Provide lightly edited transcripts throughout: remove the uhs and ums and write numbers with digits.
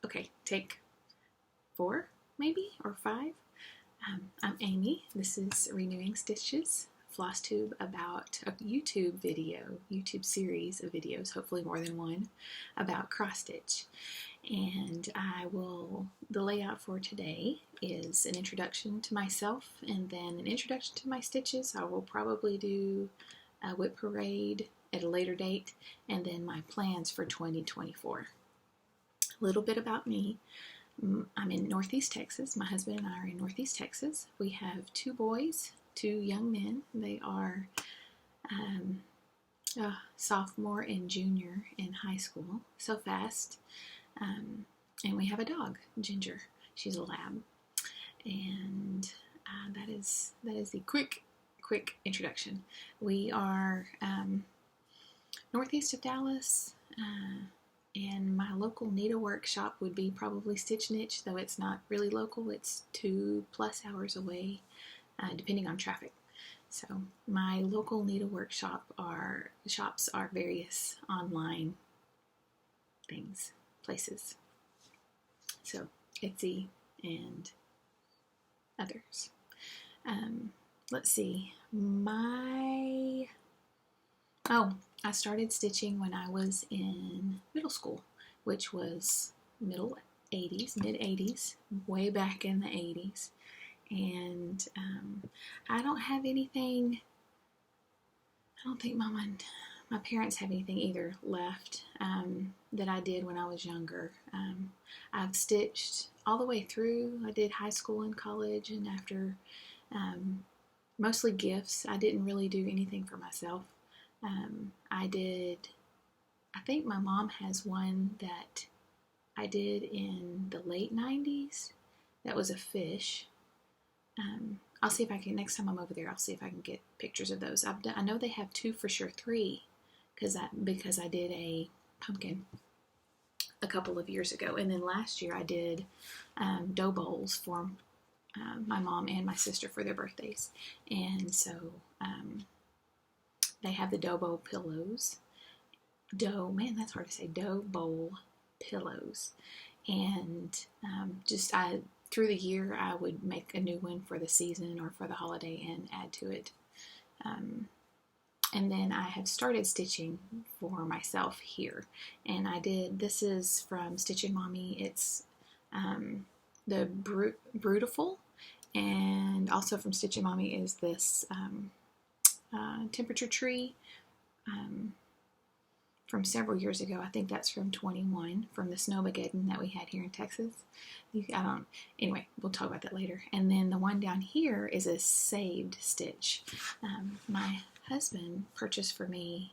Okay, take 4 maybe, or 5. I'm Amy. This is Renewing Stitches, Flosstube, about a YouTube series of videos, hopefully more than one, about cross stitch. And the layout for today is an introduction to myself and then an introduction to my stitches. I will probably do a whip parade at a later date, and then my plans for 2024. A little bit about me. I'm in Northeast Texas. My husband and I are in Northeast Texas. We have 2 boys, 2 young men. They are sophomore and junior in high school. So fast. And we have a dog, Ginger. She's a lab. And that is the quick introduction. We are northeast of Dallas. And my local needlework shop would be probably Stitchin, though it's not really local. It's 2+ hours away, depending on traffic. So my local needlework shops are various online places. So Etsy and others. Let's see. I started stitching when I was in middle school, which was mid-80s, way back in the 80s. And I don't think my parents have anything either left that I did when I was younger. I've stitched all the way through. I did high school and college, and after mostly gifts. I didn't really do anything for myself. I think my mom has one that I did in the late 90s. That was a fish. I'll see if I can, next time I'm over there, I'll see if I can get pictures of those. I know they have 2 for sure, 3, because I did a pumpkin a couple of years ago. And then last year I did dough bowls for my mom and my sister for their birthdays. And so they have the dough bowl pillows. That's hard to say. Dough bowl pillows. And through the year, I would make a new one for the season or for the holiday and add to it. And then I have started stitching for myself here. And this is from Stitchin Mommy. It's the Brutiful. And also from Stitchin Mommy is this temperature tree from several years ago. I think that's from 21, from the Snowmageddon that we had here in Texas. Anyway, we'll talk about that later. And then the one down here is a saved stitch. My husband purchased for me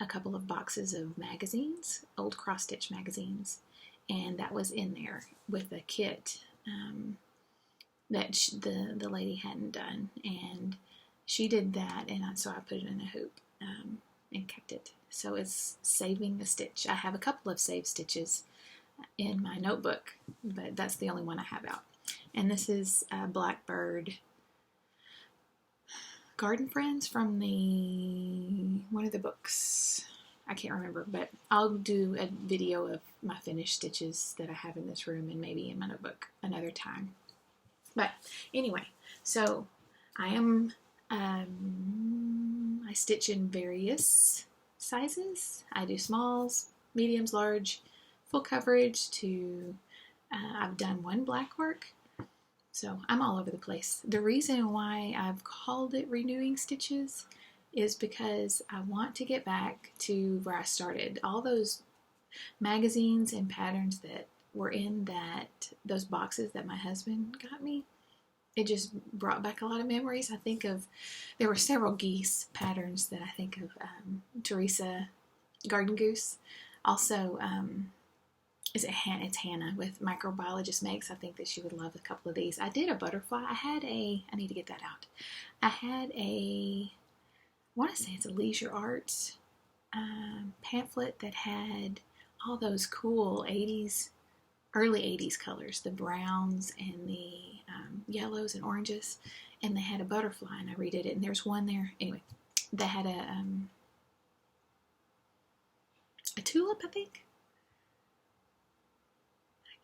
a couple of boxes of magazines, old cross-stitch magazines, and that was in there with a kit that the lady hadn't done, and she did that, and so I put it in a hoop and kept it. So it's saving the stitch. I have a couple of saved stitches in my notebook, but that's the only one I have out. And this is Blackbird Garden Friends from one of the books. I can't remember, but I'll do a video of my finished stitches that I have in this room and maybe in my notebook another time. But anyway, so I stitch in various sizes. I do smalls, mediums, large, full coverage I've done one black work. So I'm all over the place. The reason why I've called it Renewing Stitches is because I want to get back to where I started. All those magazines and patterns that were in those boxes that my husband got me, it just brought back a lot of memories. There were several geese patterns that I think of. Theresa Garden Goose. Also, it's Hannah with Microbiologist Makes. I think that she would love a couple of these. I did a butterfly. I need to get that out. I want to say it's a Leisure Arts pamphlet that had all those cool early 80s colors, the browns and the yellows and oranges, and they had a butterfly, and I redid it, and there's one there, anyway, that had a tulip, I think.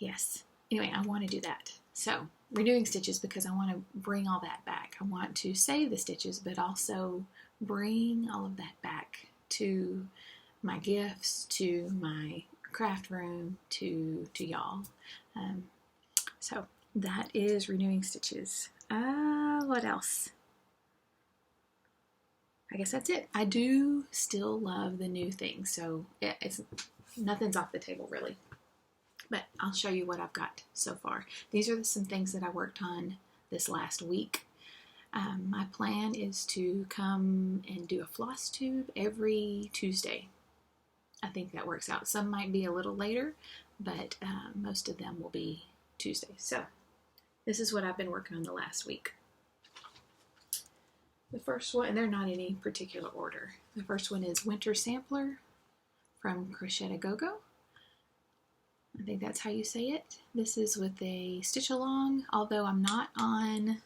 yes. Anyway, I want to do that. So, renewing stitches because I want to bring all that back. I want to save the stitches, but also bring all of that back to my gifts, to my craft room, to y'all. So that is renewing stitches. What else? I guess that's it. I do still love the new things, so it's nothing's off the table really. But I'll show you what I've got so far. These are some things that I worked on this last week. My plan is to come and do a floss tube every Tuesday. I think that works out. Some might be a little later, but most of them will be Tuesday. So this is what I've been working on the last week. The first one, and they're not in any particular order. The first one is Winter Sampler from Crocette Go-Go. I think that's how you say it. This is with a stitch along, although I'm not on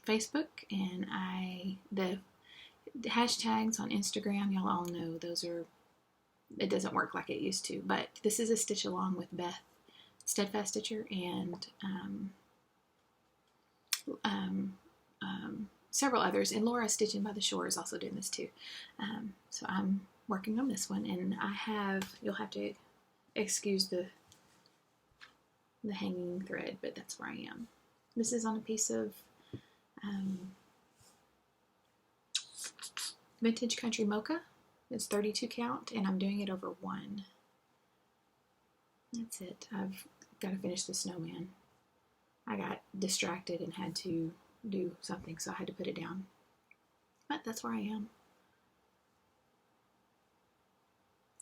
Facebook, and the hashtags on Instagram, y'all all know it doesn't work like it used to, but this is a stitch along with Beth, Steadfast Stitcher, and several others, and Laura Stitchin by the Shore is also doing this too. So I'm working on this one, and you'll have to excuse the hanging thread, but that's where I am. This is on a piece of Vintage Country Mocha. It's 32 count, and I'm doing it over 1. That's it. I've got to finish the snowman. I got distracted and had to do something, so I had to put it down. But that's where I am.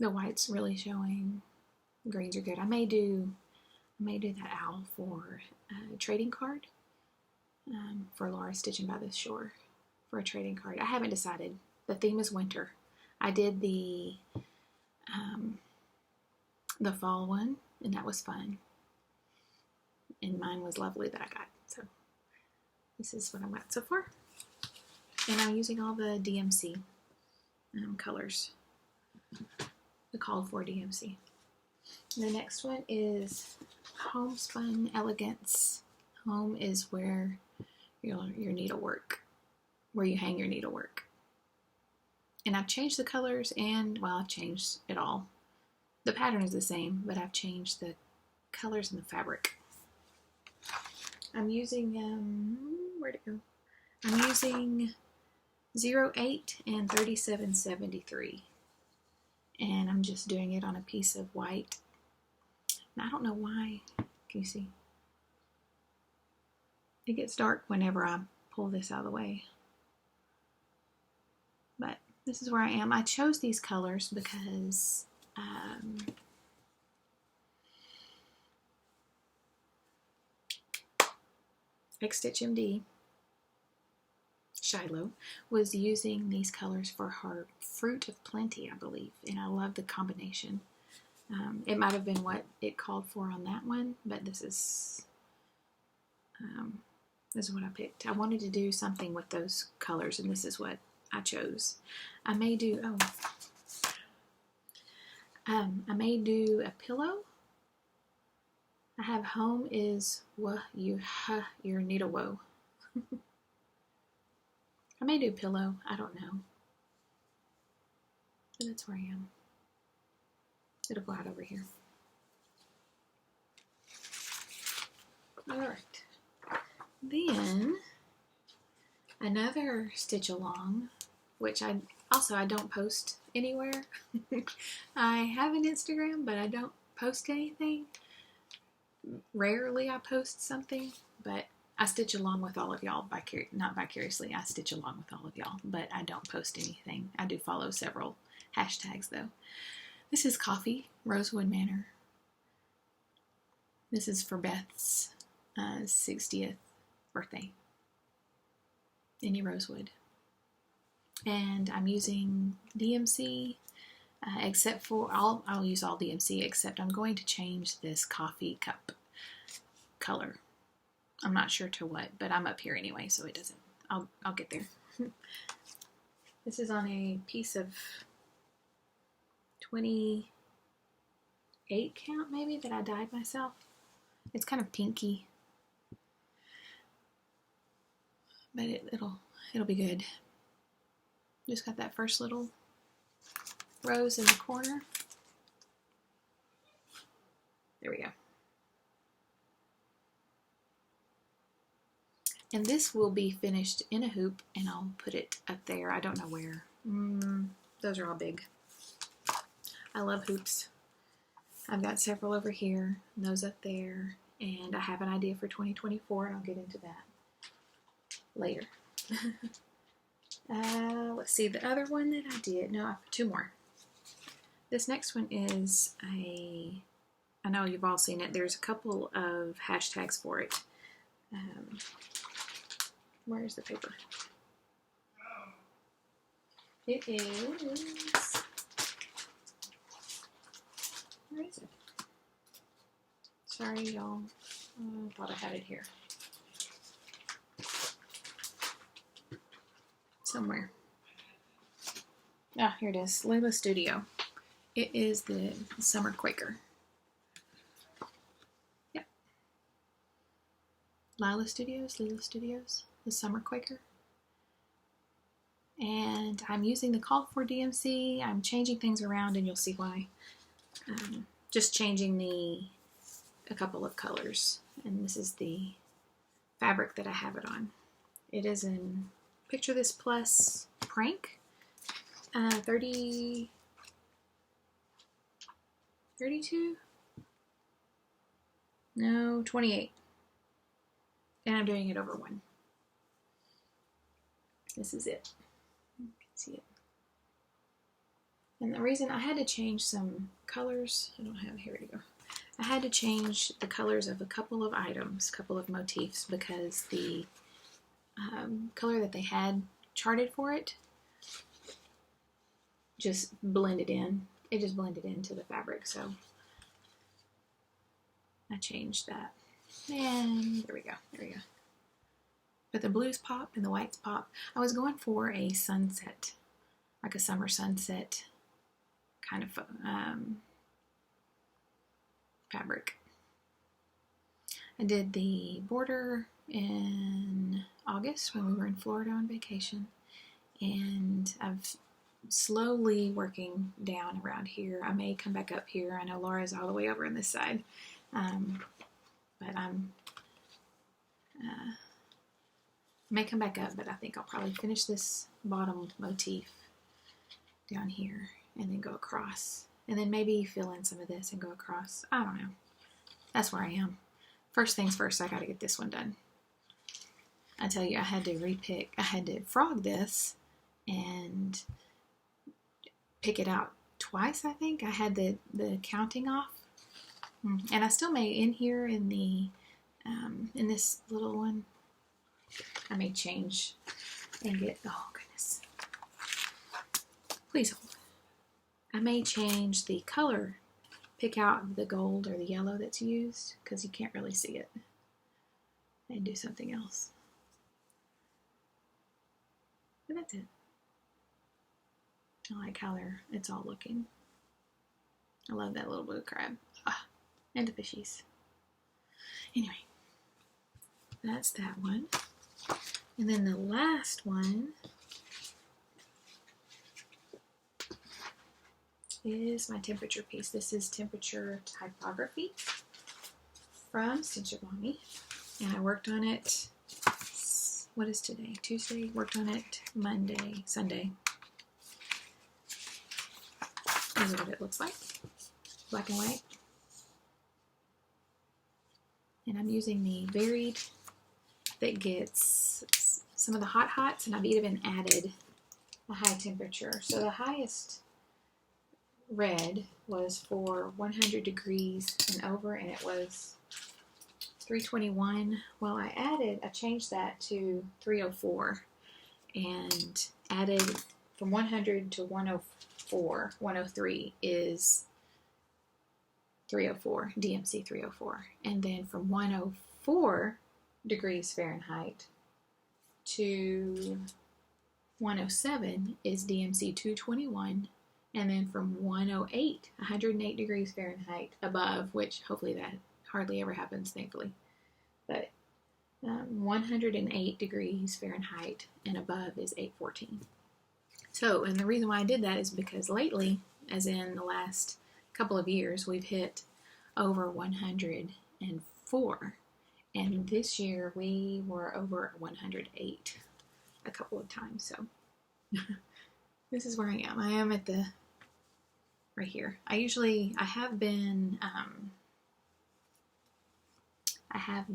The white's really showing. Greens are good. I may do that owl for a trading card, for Laura Stitchin by the Shore for a trading card. I haven't decided. The theme is winter. I did the fall one, and that was fun. And mine was lovely that I got. So this is what I've got so far. And I'm using all the DMC colors, the called for DMC. The next one is Homespun Elegance. Home is where your needlework, where you hang your needlework. And I've changed the colors I've changed it all. The pattern is the same, but I've changed the colors and the fabric. I'm using, where'd it go? I'm using 08 and 3773. And I'm just doing it on a piece of white. And I don't know why. Can you see? It gets dark whenever I pull this out of the way. But this is where I am. I chose these colors because Stitch MD Shiloh was using these colors for her Fruit of Plenty, I believe, and I love the combination. It might have been what it called for on that one, but this is what I picked. I wanted to do something with those colors, and this is what I chose. I may do a pillow. I have home is your needle woe. I may do pillow. I don't know. But that's where I am. It'll go out over here. Alright. Then another stitch along, which I don't post anywhere. I have an Instagram, but I don't post anything. Rarely I post something, but I stitch along with all of y'all, not vicariously. I stitch along with all of y'all, but I don't post anything. I do follow several hashtags though. This is Coffee, Rosewood Manor. This is for Beth's 60th birthday. Any Rosewood. And I'm using DMC, except for, I'll use all DMC, except I'm going to change this coffee cup color. I'm not sure to what, but I'm up here anyway, so it doesn't, I'll get there. This is on a piece of 28 8 count maybe that I dyed myself. It's kind of pinky, but it'll be good. Just got that first little rose in the corner. There we go. And this will be finished in a hoop, and I'll put it up there. I don't know where. Those are all big. I love hoops. I've got several over here, and those up there, and I have an idea for 2024, and I'll get into that later. Let's see, the other one that I did, no, I have 2 more. This next one is I know you've all seen it. There's a couple of hashtags for it. Where's the paper? It is, where is it? Sorry, y'all. I thought I had it here. Somewhere. Ah, here it is. Lila Studio. It is the Summer Quaker. Yep. Lila Studios, the Summer Quaker. And I'm using the call for DMC. I'm changing things around, and you'll see why. Just changing a couple of colors. And this is the fabric that I have it on. It is in Picture This Plus Prank. 32? No, 28. And I'm doing it over 1. This is it. You can see it. And the reason I had to change some colors, I don't have, here we go. I had to change the colors of a couple of items, a couple of motifs, because the color that they had charted for it just blended in. It just blended into the fabric, so I changed that. And there we go, there we go. But the blues pop and the whites pop. I was going for a sunset, like a summer sunset kind of fabric. I did the border in August when we were in Florida on vacation, and I've slowly working down around here. I may come back up here. I know Laura's all the way over on this side, but I'm may come back up, but I think I'll probably finish this bottom motif down here and then go across, and then maybe fill in some of this and go across. I don't know. That's where I am. First things first, I got to get this one done. I tell you, I had to frog this and pick it out twice, I think. I had the counting off. And I still may, in here, in the, in this little one, I may change and get, oh goodness. Please hold. I may change the color, pick out the gold or the yellow that's used, because you can't really see it, and do something else. But that's it. I like how it's all looking. I love that little blue crab. Ah, and the fishies. Anyway, that's that one. And then the last one is my temperature piece. This is Temperature Typography from Stitchin. And I worked on it, what is today? Tuesday? Worked on it Sunday. This is what it looks like. Black and white. And I'm using the varied that gets some of the hots, and I've even added a high temperature. So the highest red was for 100 degrees and over, and it was 321. Well, I changed that to 304 and added from 100 to 104. 103 is 304, DMC 304. And then from 104 degrees Fahrenheit to 107 is DMC 221, And then from 108 degrees Fahrenheit above, which hopefully that hardly ever happens, thankfully. But 108 degrees Fahrenheit and above is 814. So, and the reason why I did that is because lately, as in the last couple of years, we've hit over 104. And this year we were over 108 a couple of times. So this is where I am. I am at the, right here. I have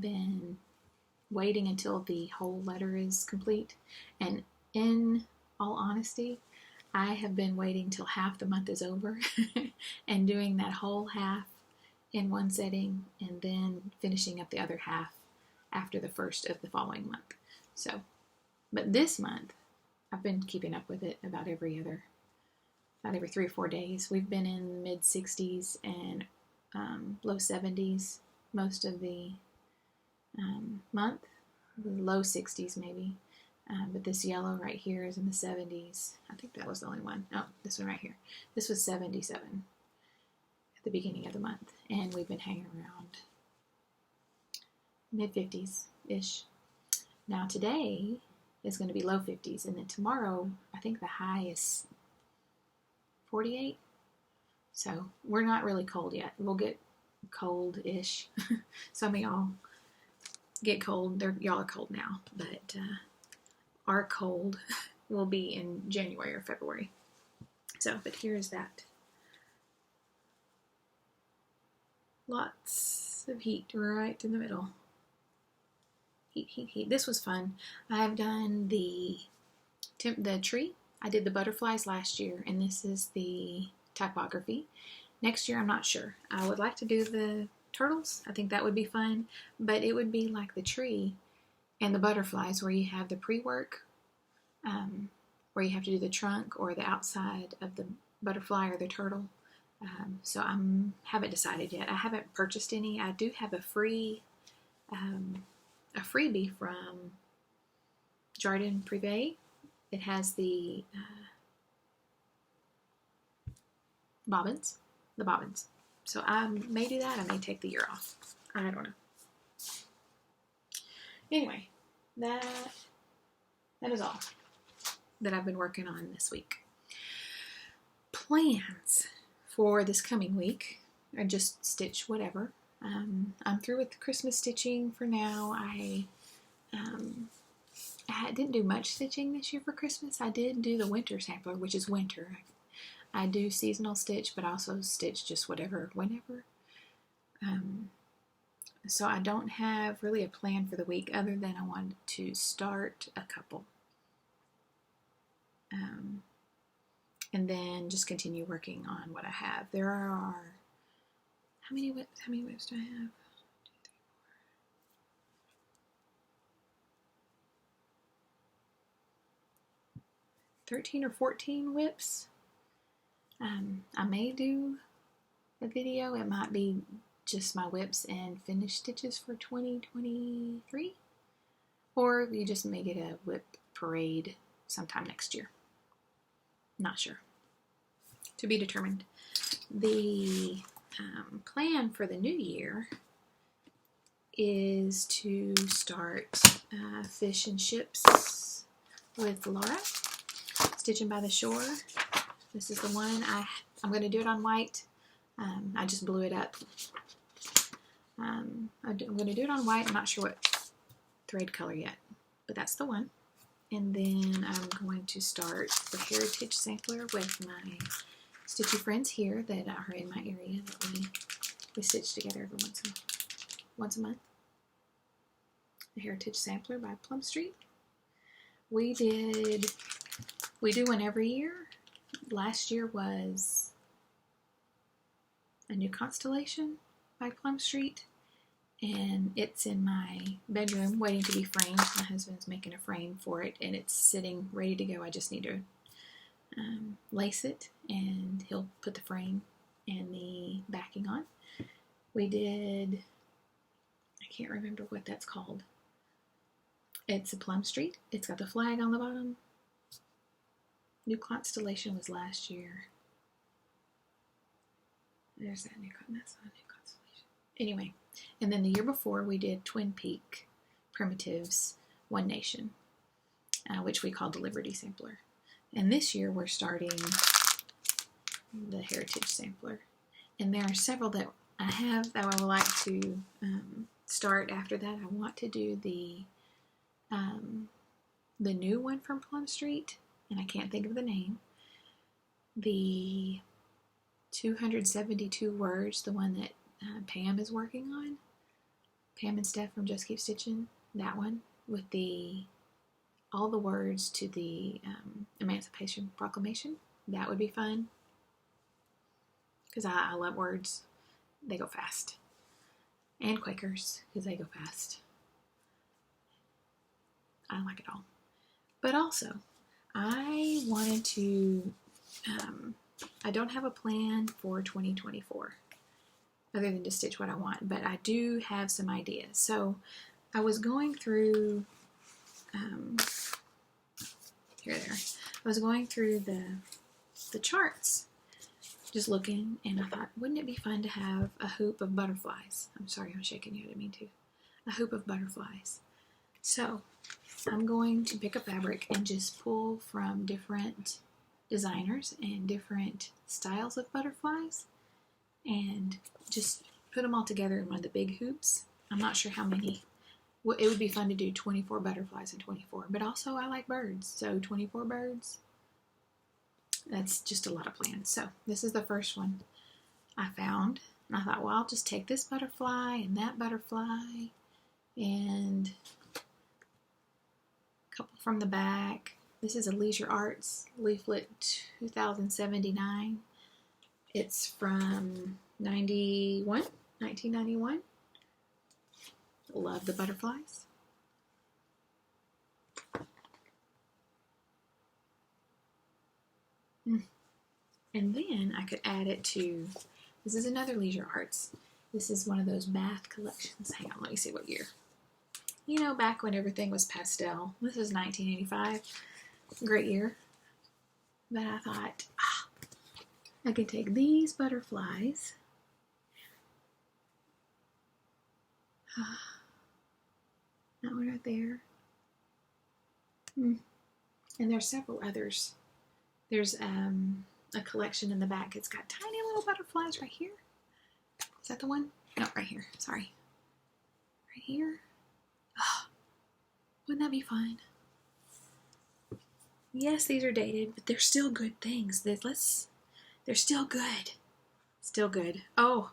been waiting until the whole letter is complete. And in all honesty, I have been waiting till half the month is over and doing that whole half in one setting and then finishing up the other half after the first of the following month. So, but this month, I've been keeping up with it about every 3 or 4 days. We've been in mid 60s and low 70s most of the month, low 60s maybe. But this yellow right here is in the 70s. I think that was the only one. Oh, this one right here. This was 77 at the beginning of the month. And we've been hanging around mid 50s-ish. Now today is going to be low 50s. And then tomorrow, I think the high is 48. So we're not really cold yet. We'll get cold-ish. Some of y'all get cold. Y'all are cold now. But our cold will be in January or February. So, but here's that. Lots of heat right in the middle. Heat, heat, heat. This was fun. I've done the tree. I did the butterflies last year, and this is the typography. Next year, I'm not sure. I would like to do the turtles. I think that would be fun, but it would be like the tree and the butterflies where you have the pre-work, where you have to do the trunk or the outside of the butterfly or the turtle. So I haven't decided yet. I haven't purchased any. I do have a freebie from Jardin Privé. It has the bobbins. So I may do that. I may take the year off. I don't know. Anyway, that is all that I've been working on this week. Plans for this coming week are just stitch whatever. I'm through with the Christmas stitching for now. I didn't do much stitching this year for Christmas. I did do the winter sampler, which is winter. I do seasonal stitch, but also stitch just whatever, whenever. So I don't have really a plan for the week other than I wanted to start a couple. And then just continue working on what I have. There are, how many whips do I have? 13 or 14 whips. I may do a video. It might be just my whips and finished stitches for 2023. Or you just may get a whip parade sometime next year. Not sure. To be determined. The plan for the new year is to start Fish and Ships with Laura, Stitchin by the Shore. This is the one. I'm going to do it on white. I just blew it up. I'm going to do it on white. I'm not sure what thread color yet, but that's the one. And then I'm going to start the Heritage Sampler with my stitchy friends here that are in my area that we stitch together every once a month. The Heritage Sampler by Plum Street. We do one every year. Last year was A New Constellation by Plum Street, and it's in my bedroom waiting to be framed. My husband's making a frame for it, and it's sitting ready to go. I just need to lace it, and he'll put the frame and the backing on. We did, I can't remember what that's called. It's a Plum Street. It's got the flag on the bottom. New Constellation was last year. There's that new constellation. Anyway, and then the year before we did Twin Peak Primitives One Nation, which we called the Liberty Sampler. And this year we're starting the Heritage Sampler. And there are several that I have that I would like to start after that. I want to do the new one from Plum Street, and I can't think of the name. The 272 words, the one that Pam is working on. Pam and Steph from Just Keep Stitching. That one with all the words to the Emancipation Proclamation. That would be fun. Because I love words. They go fast. And Quakers, because they go fast. I like it all. But also, I wanted to, I don't have a plan for 2024, other than to stitch what I want, but I do have some ideas. So, I was going through, I was going through the charts, just looking, and I thought, wouldn't it be fun to have a hoop of butterflies? I'm sorry, I'm shaking you, I didn't mean to. A hoop of butterflies. So, I'm going to pick a fabric and just pull from different designers and different styles of butterflies and just put them all together in one of the big hoops. I'm not sure how many. Well, it would be fun to do 24 butterflies in 24, but also I like birds, so 24 birds. That's just a lot of plans. So this is the first one I found. And I thought, well, I'll just take this butterfly and that butterfly and couple from the back. This is a Leisure Arts leaflet 2079. It's from 1991. Love the butterflies. And then I could add it to, this is another Leisure Arts. This is one of those bath collections. Hang on, let me see what year. You know, back when everything was pastel. This is 1985. Great year. But I thought, I could take these butterflies. That one right there. And there's several others. There's a collection in the back. It's got tiny little butterflies right here. Is that the one? No, right here. Sorry. Right here. Wouldn't that be fun? Yes, these are dated, but they're still good things. They're still good. Still good. Oh,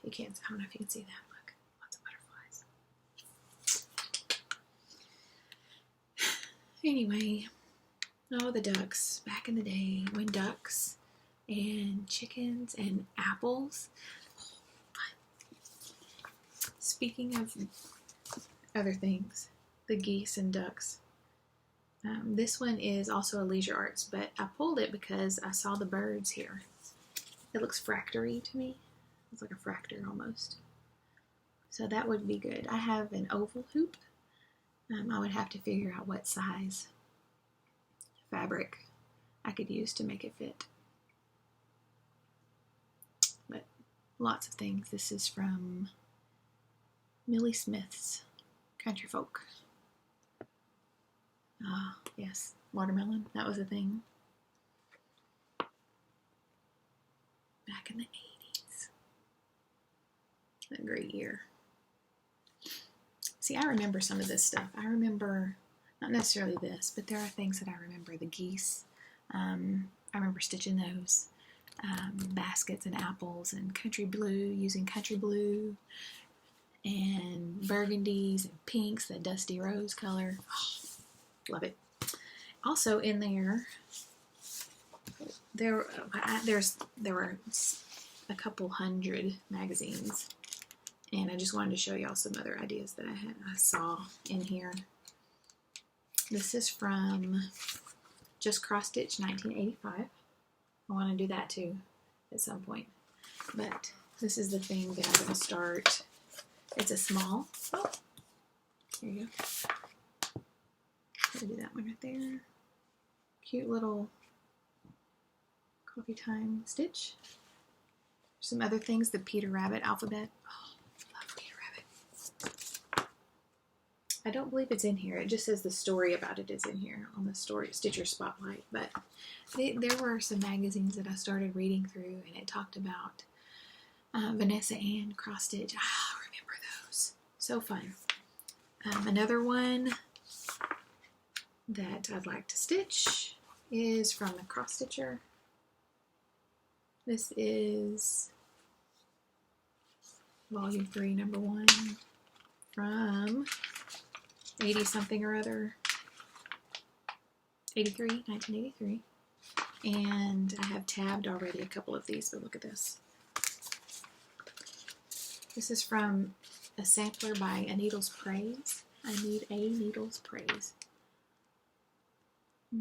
you can't, I don't know if you can see that. Look, lots of butterflies. Anyway, oh, the ducks. Back in the day when ducks and chickens and apples. Speaking of other things, the geese and ducks. This one is also a Leisure Arts, but I pulled it because I saw the birds here. It looks fractory to me. It's like a fractor almost. So that would be good. I have an oval hoop. I would have to figure out what size fabric I could use to make it fit. But lots of things. This is from Millie Smith's Country Folk. Ah, yes, watermelon, that was a thing. Back in the 80s. A great year. See, I remember some of this stuff. I remember, not necessarily this, but there are things that I remember. The geese, I remember stitching those. Baskets and apples and country blue, using country blue. And burgundies and pinks, that dusty rose color. Oh, love it. Also in there were a couple hundred magazines, and I just wanted to show y'all some other ideas that I saw in here. This is from Just Cross Stitch 1985. I want to do that too at some point, but this is the thing that I'm going to start. It's a small. Oh, here you go. I'll do that one right there. Cute little coffee time stitch. Some other things, the Peter Rabbit alphabet. Oh, love Peter Rabbit. I don't believe it's in here. It just says the story about it is in here on the story Stitcher Spotlight. But there were some magazines that I started reading through, and it talked about Vanessa Ann cross stitch. I remember those. So fun. Another one that I'd like to stitch is from the Cross Stitcher. This is Volume 3, Number 1, from 80 something or other, 1983. And I have tabbed already a couple of these, but look at this. This is from a sampler by A Needle's Praise. I Need a Needle's Praise. I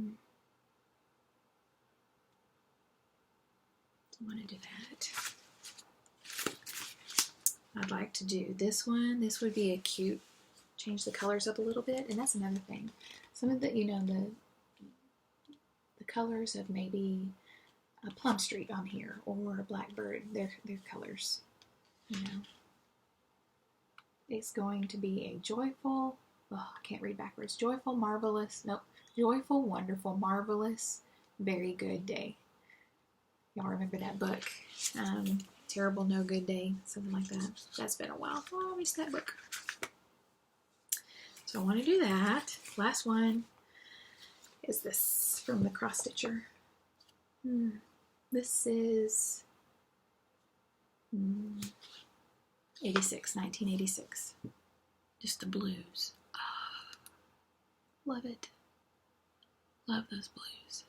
want to do that. I'd like to do this one. This would be a cute, change the colors up a little bit. And that's another thing. Some of the, the colors of maybe a Plum Street on here or a Blackbird, their colors, It's going to be a joyful, I can't read backwards, joyful, wonderful, marvelous, very good day. Y'all remember that book? Terrible, no good day, something like that. That's been a while. Oh, I missed that book. So I want to do that. Last one is this from the Cross Stitcher. This is 1986. Just the blues. Oh, love it. Love those blues.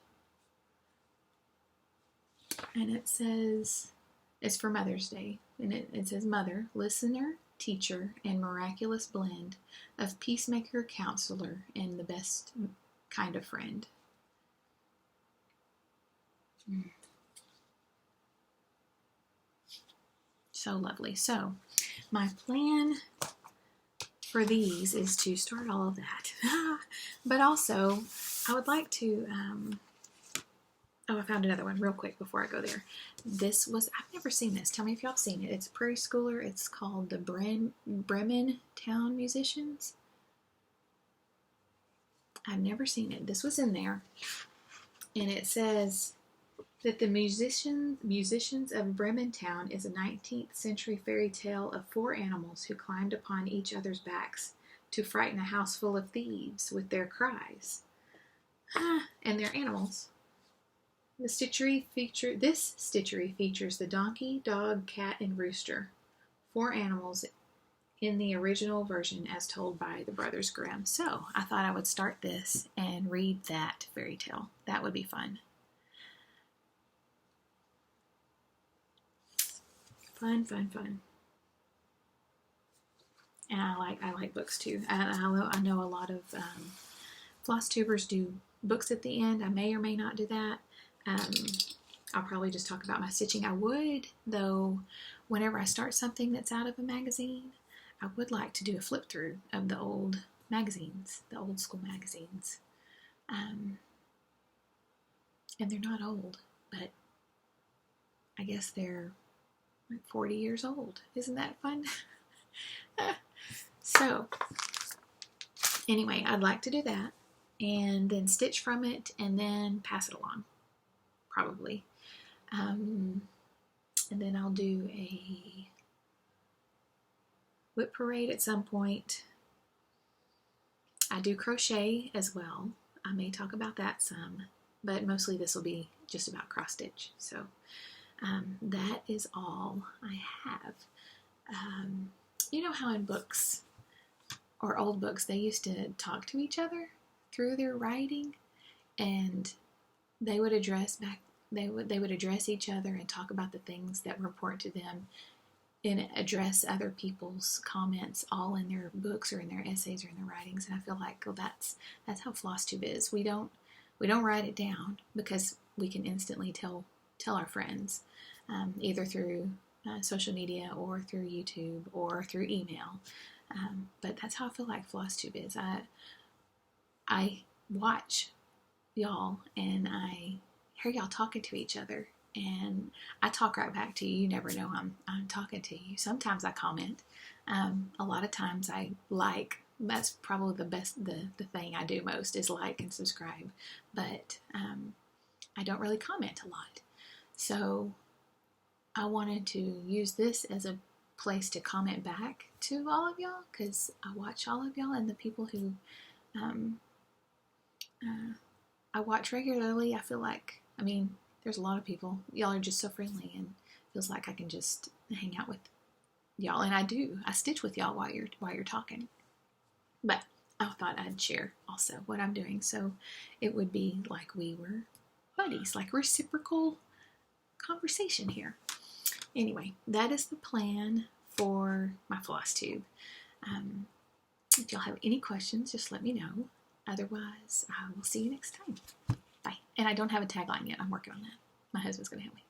And it says, it's for Mother's Day, and it says, Mother, listener, teacher, and miraculous blend of peacemaker, counselor, and the best kind of friend. So lovely. So my plan for these is to start all of that. But also, I would like to, I found another one real quick before I go there. This was, I've never seen this. Tell me if y'all have seen it. It's a Prairie Schooler. It's called the Bremen Town Musicians. I've never seen it. This was in there. And it says that the musicians of Bremen Town is a 19th century fairy tale of 4 animals who climbed upon each other's backs to frighten a house full of thieves with their cries. And their animals. This stitchery features the donkey, dog, cat, and rooster. 4 animals in the original version as told by the Brothers Grimm. So I thought I would start this and read that fairy tale. That would be fun. Fun. And I like books too. I know a lot of Flosstubers do books at the end. I may or may not do that. I'll probably just talk about my stitching. I would, though, whenever I start something that's out of a magazine, I would like to do a flip through of the old magazines, the old school magazines. And they're not old, but I guess they're like 40 years old. Isn't that fun? So, anyway, I'd like to do that and then stitch from it and then pass it along, probably. And then I'll do a whip parade at some point. I do crochet as well. I may talk about that some, but mostly this will be just about cross stitch. So that is all I have. You know how in books or old books they used to talk to each other through their writing, and they would address each other and talk about the things that were important to them and address other people's comments all in their books or in their essays or in their writings. And I feel like, well, that's how Flosstube is. We don't write it down because we can instantly tell our friends, either through social media or through YouTube or through email. But that's how I feel like Flosstube is. I watch y'all and I hear y'all talking to each other, and I talk right back to you. You never know I'm talking to you. Sometimes I comment. A lot of times I like. That's probably the thing I do most is like and subscribe. But I don't really comment a lot. So I wanted to use this as a place to comment back to all of y'all, because I watch all of y'all, and the people who I watch regularly, I feel like, I mean, there's a lot of people. Y'all are just so friendly, and it feels like I can just hang out with y'all, and I do. I stitch with y'all while you're talking. But I thought I'd share also what I'm doing, so it would be like we were buddies, like reciprocal conversation here. Anyway, that is the plan for my floss tube. If y'all have any questions, just let me know. Otherwise, I will see you next time. Bye. And I don't have a tagline yet. I'm working on that. My husband's going to help me.